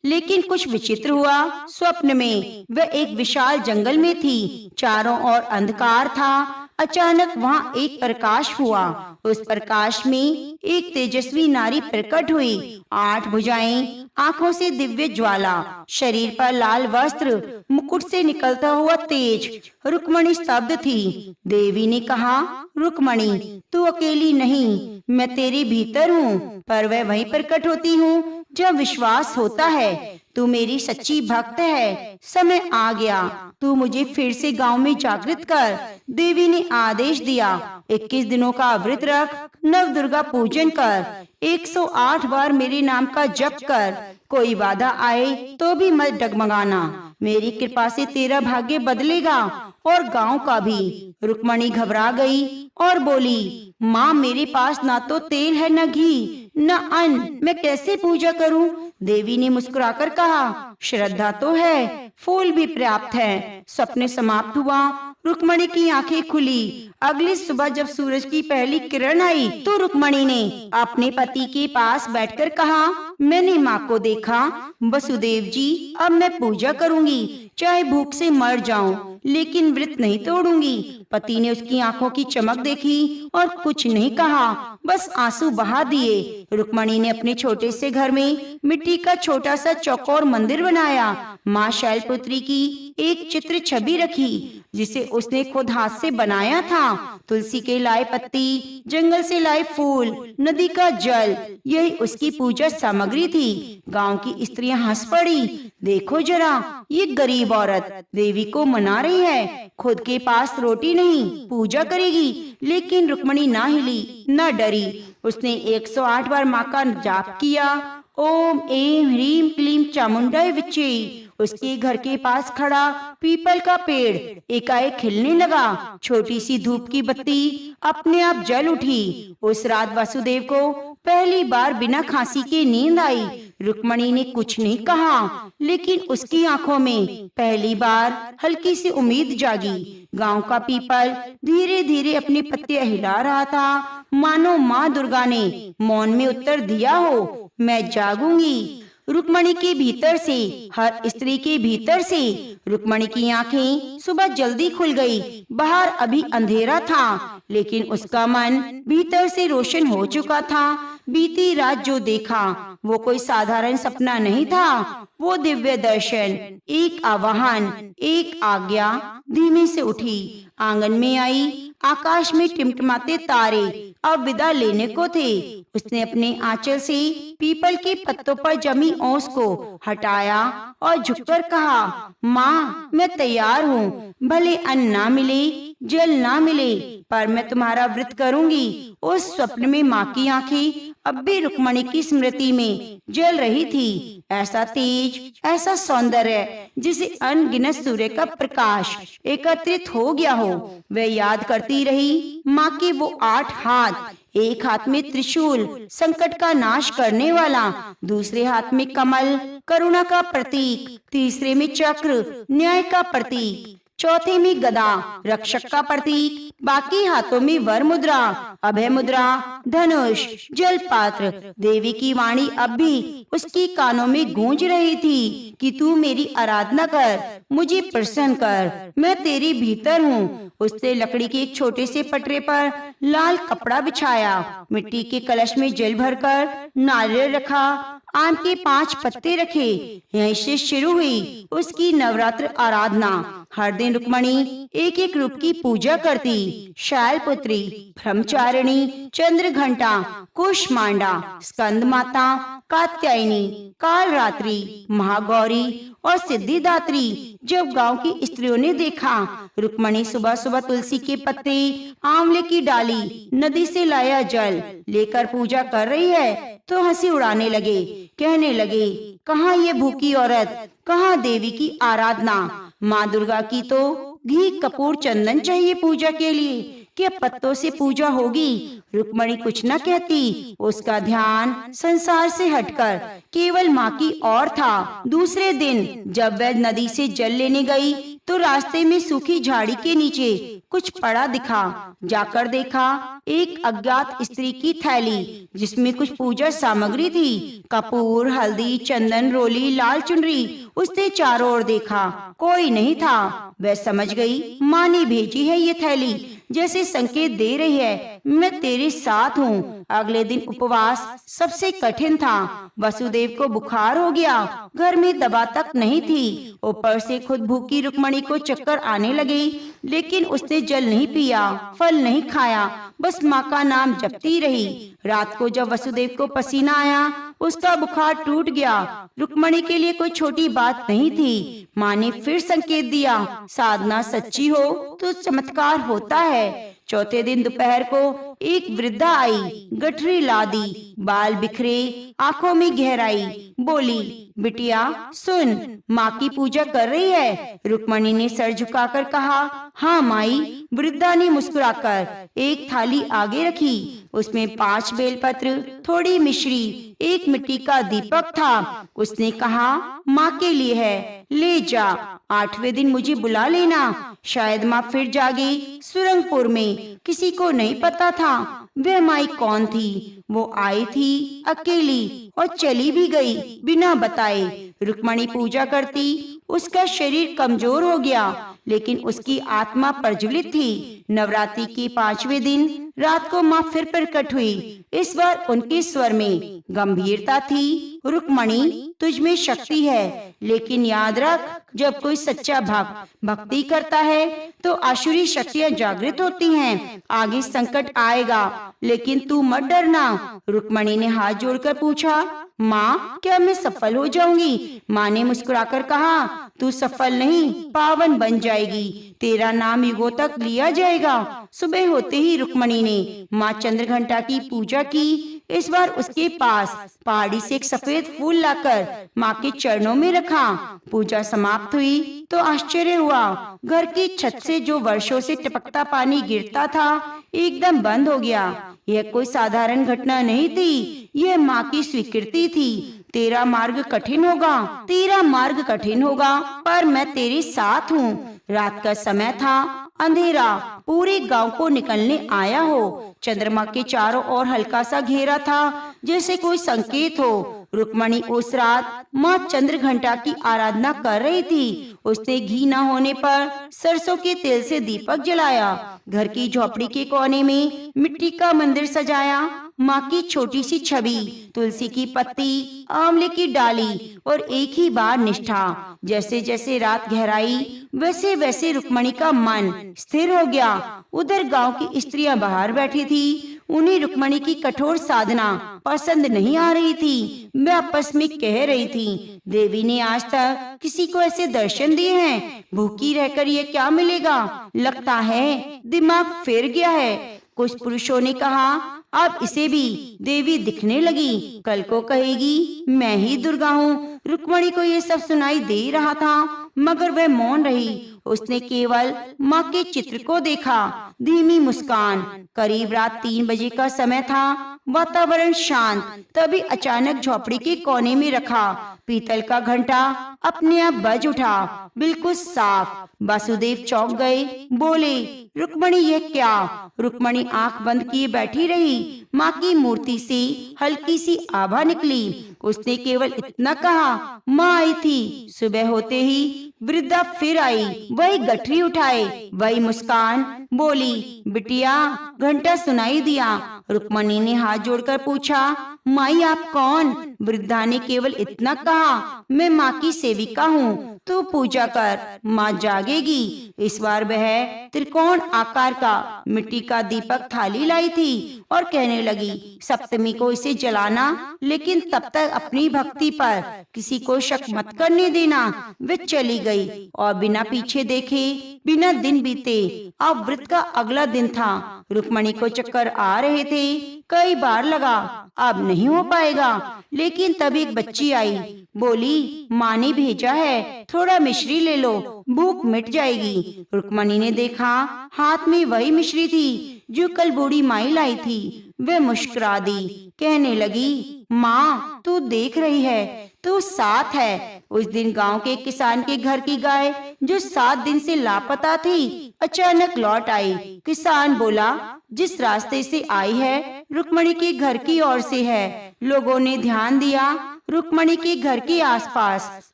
लेकिन कुछ विचित्र हुआ। स्वप्न में वह एक विशाल जंगल में थी, चारों ओर अंधकार था। अचानक वहाँ एक प्रकाश हुआ। उस प्रकाश में एक तेजस्वी नारी प्रकट हुई। 8 भुजाएं, आंखों से दिव्य ज्वाला, शरीर पर लाल वस्त्र, मुकुट से निकलता हुआ तेज। रुक्मणी स्तब्ध थी। देवी ने कहा, रुक्मणी तू अकेली नहीं, मैं तेरे भीतर हूँ। पर वह वहीं प्रकट होती हूँ जब विश्वास होता है तू मेरी सच्ची भक्त है। समय आ गया, तू मुझे फिर से गांव में जागृत कर। देवी ने आदेश दिया, 21 दिनों का व्रत रख, नव दुर्गा पूजन कर, 108 बार मेरे नाम का जप कर। कोई बाधा आए तो भी मत डगमगाना, मेरी कृपा से तेरा भाग्य बदलेगा और गांव का भी। रुक्मणी घबरा गई और बोली, माँ मेरे पास ना तो तेल है, न घी, न अन्न, मैं कैसे पूजा करूं? देवी ने मुस्कुराकर कहा, श्रद्धा तो है, फूल भी पर्याप्त है। सपने समाप्त हुआ। रुक्मणी की आंखें खुली। अगली सुबह जब सूरज की पहली किरण आई तो रुक्मणी ने अपने पति के पास बैठकर कहा, मैंने माँ को देखा। वसुदेव जी, अब मैं पूजा करूंगी, चाहे भूख से मर जाऊं, लेकिन व्रत नहीं तोड़ूंगी। पति ने उसकी आंखों की चमक देखी और कुछ नहीं कहा, बस आंसू बहा दिए। रुक्मणी ने अपने छोटे से घर में मिट्टी का छोटा सा चौकोर मंदिर बनाया। माँ शैलपुत्री की एक चित्र छवि रखी, जिसे उसने खुद हाथ से बनाया था। तुलसी के लाए पत्ती, जंगल से लाए फूल, नदी का जल, यही उसकी पूजा सामग्री थी। गांव की स्त्रियां हंस पड़ी। देखो जरा, ये गरीब औरत देवी को मना रही है, खुद के पास रोटी नहीं, पूजा करेगी। लेकिन रुक्मणी ना हिली, न डरी। उसने 108 बार माँ का जाप किया। ओम ऐं ह्रीं क्लीं चामुंडाय विच्चे। उसके घर के पास खड़ा पीपल का पेड़ एकाएक खिलने लगा। छोटी सी धूप की बत्ती अपने आप जल उठी। उस रात वासुदेव को पहली बार बिना खांसी के नींद आई। रुक्मणी ने कुछ नहीं कहा, लेकिन उसकी आंखों में पहली बार हल्की सी उम्मीद जागी। गांव का पीपल धीरे धीरे अपने पत्ते हिला रहा था, मानो माँ दुर्गा ने मौन में उत्तर दिया हो, मैं जागूंगी। रुक्मणी के भीतर से, हर स्त्री के भीतर से। रुक्मणी की आंखें सुबह जल्दी खुल गई। बाहर अभी अंधेरा था, लेकिन उसका मन भीतर से रोशन हो चुका था। बीती रात जो देखा वो कोई साधारण सपना नहीं था, वो दिव्य दर्शन, एक आवाहन, एक आज्ञा। धीमे से उठी, आंगन में आई। आकाश में टिमटिमाते तारे अब विदा लेने को थे। उसने अपने आंचल से पीपल के पत्तों पर जमी ओस को हटाया और झुककर कहा, माँ मैं तैयार हूँ, भले अन्न ना मिले, जल ना मिले, पर मैं तुम्हारा व्रत करूंगी। उस स्वप्न में माँ की आंखें अब भी रुक्मणी की स्मृति में जल रही थी। ऐसा तेज, ऐसा सौंदर्य, जिसे अनगिनत सूर्य का प्रकाश एकत्रित हो गया हो। वह याद करती रही माँ के वो 8 हाथ, एक हाथ में त्रिशूल, संकट का नाश करने वाला, दूसरे हाथ में कमल, करुणा का प्रतीक, तीसरे में चक्र, न्याय का प्रतीक, चौथे में गदा, रक्षक का प्रतीक, बाकी हाथों में वर मुद्रा, अभय मुद्रा, धनुष, जल पात्र। देवी की वाणी अब भी उसकी कानों में गूंज रही थी कि तू मेरी आराधना कर, मुझे प्रसन्न कर, मैं तेरे भीतर हूँ। उसने लकड़ी के एक छोटे से पटरे पर लाल कपड़ा बिछाया, मिट्टी के कलश में जल भरकर नारियल रखा, आम के 5 पत्ते रखे। यहीं से शुरू हुई उसकी नवरात्र आराधना। हर दिन रुक्मणी एक एक रूप की पूजा करती। शैलपुत्री, ब्रह्मचारिणी, चंद्रघंटा, कुष्मांडा, स्कंद माता, कात्यायनी, कालरात्रि, महागौरी और सिद्धिदात्री। जब गांव की स्त्रियों ने देखा रुक्मणी सुबह सुबह तुलसी के पत्ते, आंवले की डाली, नदी से लाया जल लेकर पूजा कर रही है, तो हंसी उड़ाने लगे। कहने लगे, कहाँ ये भूखी औरत, कहाँ देवी की आराधना। माँ दुर्गा की तो घी कपूर चंदन चाहिए पूजा के लिए, क्या पत्तों से पूजा होगी? रुक्मणी कुछ न कहती। उसका ध्यान संसार से हटकर केवल माँ की ओर था। दूसरे दिन जब वह नदी से जल लेने गई तो रास्ते में सूखी झाड़ी के नीचे कुछ पड़ा दिखा। जाकर देखा, एक अज्ञात स्त्री की थैली जिसमें कुछ पूजा सामग्री थी, कपूर, हल्दी, चंदन, रोली, लाल चुनरी। उसने चारों ओर देखा, कोई नहीं था। वह समझ गई माँ ने भेजी है ये थैली, जैसे संकेत दे रही है, मैं तेरे साथ हूँ। अगले दिन उपवास सबसे कठिन था। वसुदेव को बुखार हो गया, घर में दवा तक नहीं थी। ऊपर से खुद भूखी रुक्मणी को चक्कर आने लगे, लेकिन उसने जल नहीं पिया, फल नहीं खाया, बस माँ का नाम जपती रही। रात को जब वसुदेव को पसीना आया, उसका बुखार टूट गया। रुक्मणी के लिए कोई छोटी बात नहीं थी। माँ ने फिर संकेत दिया, साधना सच्ची हो तो चमत्कार होता है। चौथे दिन दोपहर को एक वृद्धा आई, गठरी ला दी, बाल बिखरे, आंखों में गहराई, बोली, बिटिया सुन, माँ की पूजा कर रही है। रुक्मणी ने सर झुकाकर कहा, हाँ माई। वृद्धा ने मुस्कुराकर एक थाली आगे रखी, उसमें 5 बेलपत्र, थोड़ी मिश्री, एक मिट्टी का दीपक था। उसने कहा, माँ के लिए है, ले जा, 8वें दिन मुझे बुला लेना। शायद माँ फिर जागी। सुरंगपुर में किसी को नहीं पता था वह माई कौन थी। वो आई थी अकेली और चली भी गई बिना बताए। रुक्मणी पूजा करती, उसका शरीर कमजोर हो गया, लेकिन उसकी आत्मा प्रज्वलित थी। नवरात्रि के 5वें दिन रात को माँ फिर प्रकट हुई। इस बार उनके स्वर में गंभीरता थी। रुक्मणी, तुझ में शक्ति है, लेकिन याद रख, जब कोई सच्चा भक्त भक्ति करता है तो आसुरी शक्तियाँ जागृत होती हैं। आगे संकट आएगा, लेकिन तू मत डरना। रुक्मणी ने हाथ जोड़कर पूछा, माँ क्या मैं सफल हो जाऊंगी? माँ ने मुस्कुराकर कहा, तू सफल नहीं, पावन बन जाएगी, तेरा नाम युगों तक लिया जाएगा। सुबह होते ही रुक्मणी ने माँ चंद्रघंटा की पूजा की। इस बार उसके पास पहाड़ी से एक सफेद फूल लाकर माँ के चरणों में रखा। पूजा समाप्त हुई तो आश्चर्य हुआ। घर की छत से जो वर्षों से टपकता पानी गिरता था, एकदम बंद हो गया। यह कोई साधारण घटना नहीं थी, यह माँ की स्वीकृति थी। तेरा मार्ग कठिन होगा, तेरा मार्ग कठिन होगा, पर मैं तेरे साथ हूँ। रात का समय था, अंधेरा पूरे गांव को निकलने आया हो। चंद्रमा के चारों ओर हल्का सा घेरा था, जैसे कोई संकेत हो। रुक्मणी उस रात माँ चंद्रघंटा की आराधना कर रही थी। उसने घी न होने पर सरसों के तेल से दीपक जलाया। घर की झोपड़ी के कोने में मिट्टी का मंदिर सजाया। माँ की छोटी सी छवि, तुलसी की पत्ती, आंवले की डाली और एक ही बार निष्ठा। जैसे जैसे रात गहराई, वैसे वैसे रुक्मणी का मन स्थिर हो गया। उधर गांव की स्त्रियां बाहर बैठी थी। उन्हें रुक्मणी की कठोर साधना पसंद नहीं आ रही थी। वे आपस में कह रही थी, देवी ने आज तक किसी को ऐसे दर्शन दिए हैं, भूखी रहकर ये क्या मिलेगा? लगता है दिमाग फिर गया है। कुछ पुरुषों ने कहा, अब इसे भी देवी दिखने लगी, कल को कहेगी मैं ही दुर्गा हूँ। रुक्मणी को ये सब सुनाई दे रहा था, मगर वह मौन रही। उसने केवल माँ के चित्र को देखा। धीमी मुस्कान। करीब रात 3 बजे का समय था। वातावरण शांत। तभी अचानक झोपड़ी के कोने में रखा पीतल का घंटा अपने आप बज उठा, बिल्कुल साफ। वासुदेव चौंक गए, बोले, रुक्मणी ये क्या? रुक्मणी आंख बंद किए बैठी रही। माँ की मूर्ति से हल्की सी आभा निकली। उसने केवल इतना कहा, माँ आई थी। सुबह होते ही वृद्धा फिर आई, वही गठरी उठाए, वही मुस्कान। बोली, बिटिया घंटा सुनाई दिया। रुक्मणी ने हाथ जोड़कर पूछा, माई आप कौन? वृद्धा ने केवल इतना कहा, मैं माँ की सेविका हूँ, तू पूजा कर, माँ जागेगी। इस बार वह त्रिकोण आकार का मिट्टी का दीपक थाली लाई थी और कहने लगी, सप्तमी को इसे जलाना, लेकिन तब तक अपनी भक्ति पर किसी को शक मत करने देना। वे चली गई और बिना पीछे देखे, बिना दिन बीते, अब व्रत का अगला दिन था। रुक्मणी को चक्कर आ रहे थे। कई बार लगा अब नहीं हो पाएगा, लेकिन तब एक बच्ची आई। बोली, माँ ने भेजा है, थोड़ा मिश्री ले लो, भूख मिट जाएगी। रुक्मणी ने देखा, हाथ में वही मिश्री थी जो कल बूढ़ी माई लाई थी। वे मुस्कुरा दी, कहने लगी, माँ तू देख रही है, तू साथ है। उस दिन गांव के किसान के घर की गाय जो 7 दिन से लापता थी, अचानक लौट आई। किसान बोला, जिस रास्ते से आई है रुक्मणी के घर की ओर से है। लोगों ने ध्यान दिया, रुक्मणी के घर के आसपास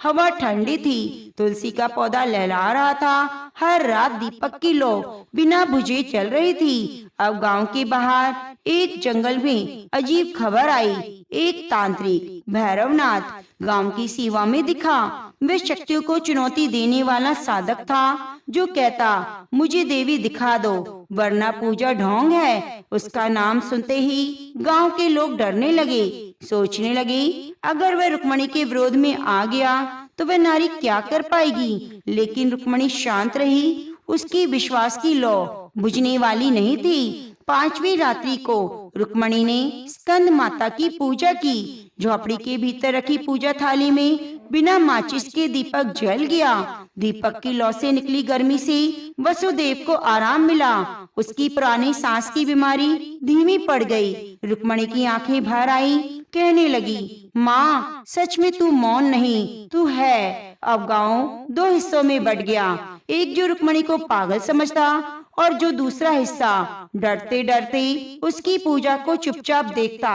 हवा ठंडी थी, तुलसी का पौधा लहरा रहा था। हर रात दीपक की लौ बिना बुझे चल रही थी। अब गांव के बाहर एक जंगल में अजीब खबर आई। एक तांत्रिक भैरवनाथ गांव की सेवा में दिखा। वे शक्तियों को चुनौती देने वाला साधक था, जो कहता, मुझे देवी दिखा दो, वरना पूजा ढोंग है। उसका नाम सुनते ही गांव के लोग डरने लगे। सोचने लगे, अगर वह रुक्मणी के विरोध में आ गया तो वह नारी क्या कर पाएगी। लेकिन रुक्मणी शांत रही। उसकी विश्वास की लौ बुझने वाली नहीं थी। 5वीं रात्रि को रुक्मणी ने स्कंद माता की पूजा की। झोपड़ी के भीतर रखी पूजा थाली में बिना माचिस के दीपक जल गया। दीपक की लौ से निकली गर्मी से वसुदेव को आराम मिला। उसकी पुरानी सांस की बीमारी धीमी पड़ गई। रुक्मणी की आंखें भर आई, कहने लगी, माँ सच में तू मौन नहीं, तू है। अब गांव 2 हिस्सों में बट गया, एक जो रुक्मणी को पागल समझता और जो दूसरा हिस्सा डरते डरते उसकी पूजा को चुपचाप देखता।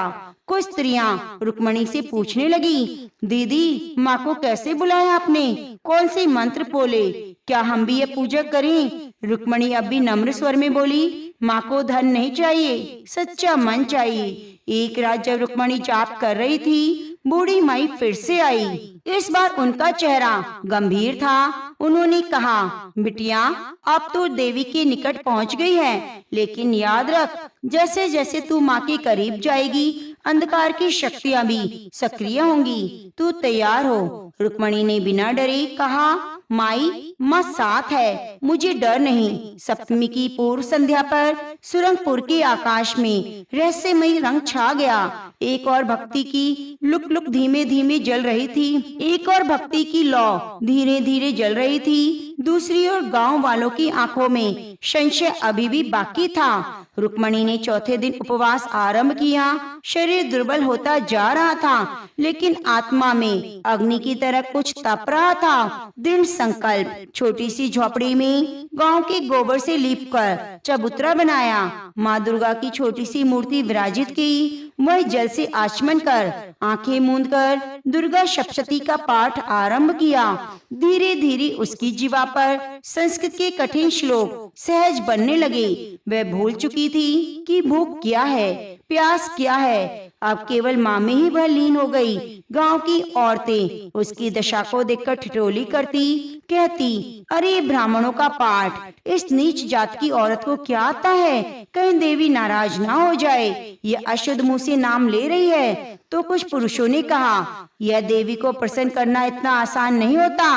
कुछ स्त्रियां रुक्मणी से पूछने लगी, दीदी माँ को कैसे बुलाया आपने, कौन से मंत्र बोले, क्या हम भी ये पूजा करें? रुक्मणी अब भी नम्र स्वर में बोली, माँ को धन नहीं चाहिए, सच्चा मन चाहिए। एक रात जब रुक्मणी जाप कर रही थी, बूढ़ी माई फिर से आई। इस बार उनका चेहरा गंभीर था। उन्होंने कहा, बिटिया अब तो देवी के निकट पहुंच गई है, लेकिन याद रख, जैसे जैसे तू माँ के करीब जाएगी, अंधकार की शक्तियाँ भी सक्रिय होंगी। तू तैयार हो। रुक्मणी ने बिना डरे कहा, माई माँ साथ है, मुझे डर नहीं। सप्तमी की पूर्व संध्या पर सुरंगपुर के आकाश में रहस्यमयी रंग छा गया। एक और भक्ति की लुक लुक धीमे धीमे जल रही थी, एक और भक्ति की लौ धीरे धीरे जल रही थी। दूसरी ओर गांव वालों की आंखों में संशय अभी भी बाकी था। रुक्मणी ने चौथे दिन उपवास आरंभ किया। शरीर दुर्बल होता जा रहा था, लेकिन आत्मा में अग्नि की तरह कुछ तप रहा था। दृढ़ संकल्प। छोटी सी झोपड़ी में गांव के गोबर से लीपकर चबूतरा बनाया। माँ दुर्गा की छोटी सी मूर्ति विराजित की। वह जल से आचमन कर आंखें मूंद कर दुर्गा सप्तशती का पाठ आरंभ किया। धीरे धीरे उसकी जीवा पर संस्कृत के कठिन श्लोक सहज बनने लगे। वह भूल चुकी थी कि भूख क्या है, प्यास क्या है। अब केवल माँ में ही वह लीन हो गई। गांव की औरतें उसकी दशा को देखकर ठिठोली करती, कहती, अरे ब्राह्मणों का पाठ, इस नीच जात की औरत को क्या आता है, कहीं देवी नाराज ना हो जाए, ये अशुद्ध मुंह से नाम ले रही है। तो कुछ पुरुषों ने कहा, यह देवी को प्रसन्न करना इतना आसान नहीं होता,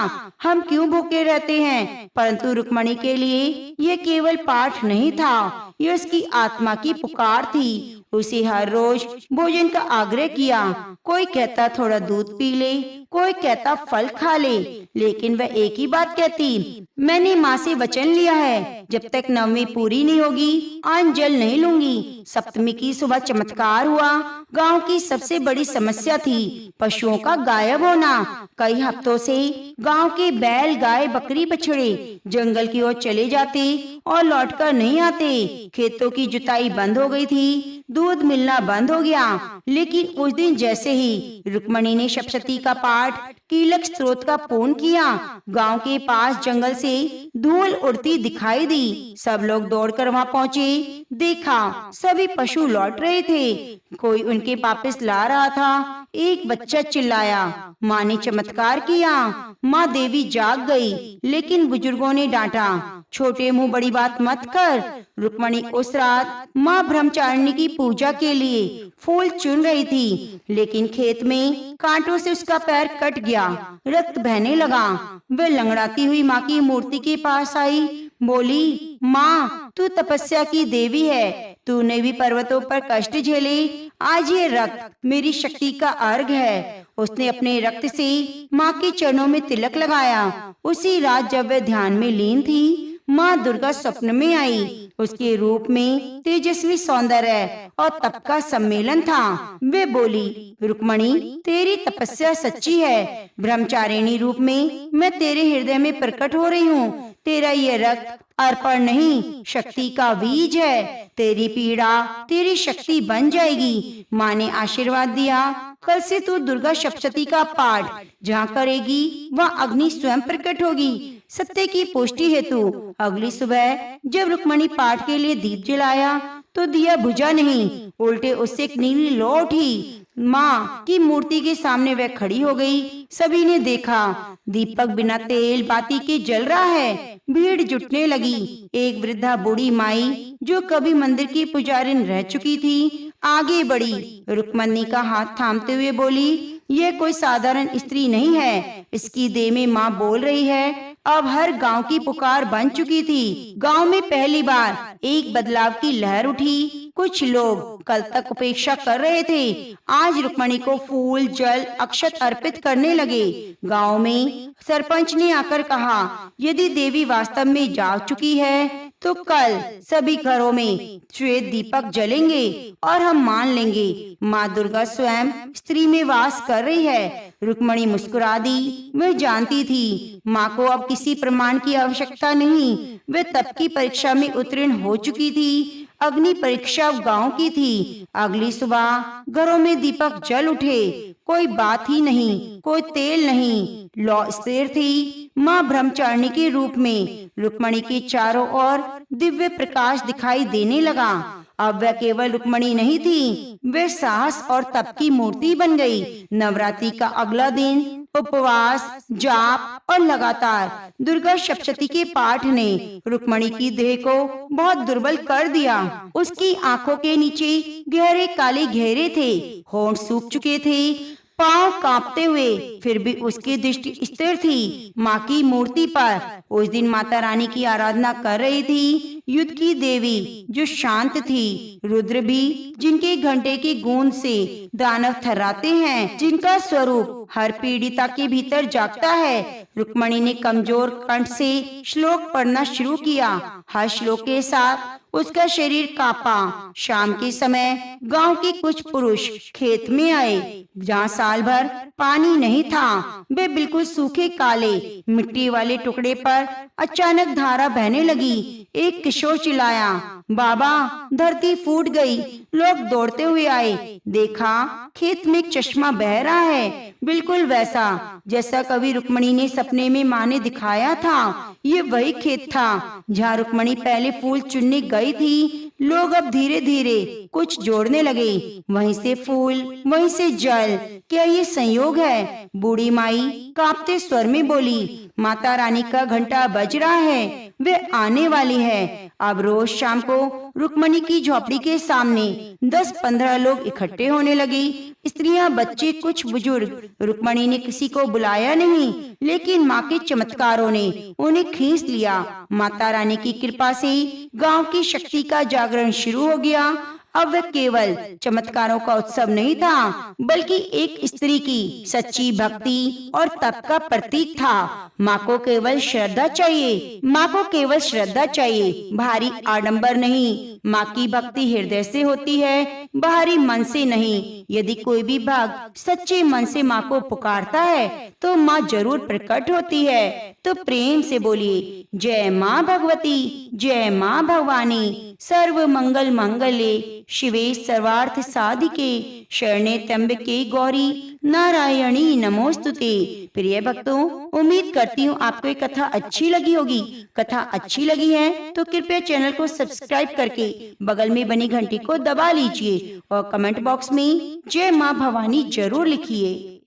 हम क्यों भूखे रहते हैं। परंतु रुक्मणी के लिए यह केवल पाठ नहीं था, यह उसकी आत्मा की पुकार थी। उसे हर रोज भोजन का आग्रह किया। कोई कहता थोड़ा दूध पी ले, कोई कहता फल खा ले, लेकिन वह एक ही बात कहती, मैंने माँ से वचन लिया है, जब तक नवमी पूरी नहीं होगी अन्न जल नहीं लूंगी। सप्तमी की सुबह चमत्कार हुआ। गांव की सबसे बड़ी समस्या थी पशुओं का गायब होना। कई हफ्तों से गांव के बैल, गाय, बकरी, बछड़े जंगल की ओर चले जाते और लौटकर नहीं आते। खेतों की जुताई बंद हो गई थी, दूध मिलना बंद हो गया। लेकिन उस दिन जैसे ही रुक्मणी ने सप्तशती का पाठ कीलक स्त्रोत का पूर्ण किया, गांव के पास जंगल से धूल उड़ती दिखाई दी। सब लोग दौड़कर वहां पहुंचे। देखा सभी पशु लौट रहे थे, कोई उनके वापस ला रहा था। एक बच्चा चिल्लाया, माँ ने चमत्कार किया। माँ देवी जाग गई, लेकिन बुजुर्गों ने डांटा, छोटे मुंह बड़ी बात मत कर। रुक्मणी उस रात माँ ब्रह्मचारिणी की पूजा के लिए फूल चुन रही थी, लेकिन खेत में कांटों से उसका पैर कट गया, रक्त बहने लगा। वह लंगड़ाती हुई माँ की मूर्ति के पास आई, बोली, माँ तू तपस्या की देवी है, तूने भी पर्वतों पर कष्ट झेले, आज ये रक्त मेरी शक्ति का अर्घ है। उसने अपने रक्त से माँ के चरणों में तिलक लगाया। उसी रात जब वह ध्यान में लीन थी, माँ दुर्गा स्वप्न में आई। उसके रूप में तेजस्वी सौंदर्य और तप का सम्मेलन था। वे बोली, रुक्मणी तेरी तपस्या सच्ची है, ब्रह्मचारिणी रूप में मैं तेरे हृदय में प्रकट हो रही हूँ। तेरा ये रक्त अर्पण नहीं, शक्ति का बीज है। तेरी पीड़ा तेरी शक्ति बन जाएगी। माँ ने आशीर्वाद दिया, कल से तू दुर्गा सप्तशती का पाठ जहाँ करेगी वहाँ अग्नि स्वयं प्रकट होगी। सत्य की पुष्टि हेतु अगली सुबह जब रुक्मणी पाठ के लिए दीप जलाया तो दिया बुझा नहीं, उल्टे उससे एक नीली लौ उठी। माँ की मूर्ति के सामने वह खड़ी हो गई। सभी ने देखा दीपक बिना तेल बाती के जल रहा है। भीड़ जुटने लगी। एक वृद्धा बूढ़ी माई जो कभी मंदिर की पुजारिन रह चुकी थी आगे बढ़ी। रुक्मणी का हाथ थामते हुए बोली, यह कोई साधारण स्त्री नहीं है, इसकी देह में माँ बोल रही है। अब हर गांव की पुकार बन चुकी थी। गांव में पहली बार एक बदलाव की लहर उठी। कुछ लोग कल तक उपेक्षा कर रहे थे, आज रुक्मणी को फूल, जल, अक्षत अर्पित करने लगे। गांव में सरपंच ने आकर कहा, यदि देवी वास्तव में जाग चुकी है तो कल सभी घरों में श्वेत दीपक जलेंगे और हम मान लेंगे माँ दुर्गा स्वयं स्त्री में वास कर रही है। रुक्मणी मुस्कुरा दी। वह जानती थी माँ को अब किसी प्रमाण की आवश्यकता नहीं। वह तप की परीक्षा में उत्तीर्ण हो चुकी थी। अग्नि परीक्षा गांव की थी। अगली सुबह घरों में दीपक जल उठे। कोई बात ही नहीं, कोई तेल नहीं। लौ स्थिर थी। माँ ब्रह्मचारिणी के रूप में रुक्मणी के चारों ओर दिव्य प्रकाश दिखाई देने लगा। अब वह केवल रुक्मणी नहीं थी, वह साहस और तप की मूर्ति बन गई। नवरात्रि का अगला दिन उपवास, जाप और लगातार दुर्गा सप्तशती के पाठ ने रुक्मणी की देह को बहुत दुर्बल कर दिया। उसकी आंखों के नीचे गहरे काले घेरे थे, होंठ सूख चुके थे, पांव कांपते हुए फिर भी उसकी दृष्टि स्थिर थी माँ की मूर्ति पर। उस दिन माता रानी की आराधना कर रही थी युद्ध की देवी जो शांत थी, रुद्र भी जिनके घंटे की गूंज से दानव थर्राते हैं, जिनका स्वरूप हर पीड़िता के भीतर जागता है। रुक्मणी ने कमजोर कंठ से श्लोक पढ़ना शुरू किया। हर श्लोक के साथ उसका शरीर कांपा। शाम के समय गांव के कुछ पुरुष खेत में आए जहाँ साल भर पानी नहीं था। वे बिल्कुल सूखे काले मिट्टी वाले टुकड़े पर अचानक धारा बहने लगी। एक किशोर चिल्लाया, बाबा धरती फूट गई। लोग दौड़ते हुए आए, देखा खेत में एक चश्मा बह रहा है, बिल्कुल वैसा जैसा कभी रुक्मणी ने सपने में माँ ने दिखाया था। ये वही खेत था जहाँ रुक्मणी पहले फूल चुनने गई थी। लोग अब धीरे धीरे कुछ जोड़ने लगे, वहीं से फूल, वहीं से जल। क्या ये संयोग है? बूढ़ी माई कांपते स्वर में बोली, माता रानी का घंटा बज रहा है, वे आने वाली है। अब रोज शाम को रुक्मणी की झोपड़ी के सामने 10-15 लोग इकट्ठे होने लगे। स्त्रियां, बच्चे, कुछ बुजुर्ग। रुक्मणी ने किसी को बुलाया नहीं, लेकिन माँ के चमत्कारों ने उन्हें खींच लिया। माता रानी की कृपा से गांव की शक्ति का जागरण शुरू हो गया। अब वह केवल चमत्कारों का उत्सव नहीं था, बल्कि एक स्त्री की सच्ची भक्ति और तप का प्रतीक था। माँ को केवल श्रद्धा चाहिए, माँ को केवल श्रद्धा चाहिए, भारी आडंबर नहीं। माँ की भक्ति हृदय से होती है, बाहरी मन से नहीं। यदि कोई भी भक्त सच्चे मन से माँ को पुकारता है तो माँ जरूर प्रकट होती है। तो प्रेम से बोलिए, जय माँ भगवती, जय माँ भवानी। सर्व मंगल मंगले शिवे सर्वार्थ साधिके, शरणे त्र्यंबके गौरी नारायणी नमोस्तुते। प्रिय भक्तों, उम्मीद करती हूँ आपको ये कथा अच्छी लगी होगी। कथा अच्छी लगी है तो कृपया चैनल को सब्सक्राइब करके बगल में बनी घंटी को दबा लीजिए और कमेंट बॉक्स में जय माँ भवानी जरूर लिखिए।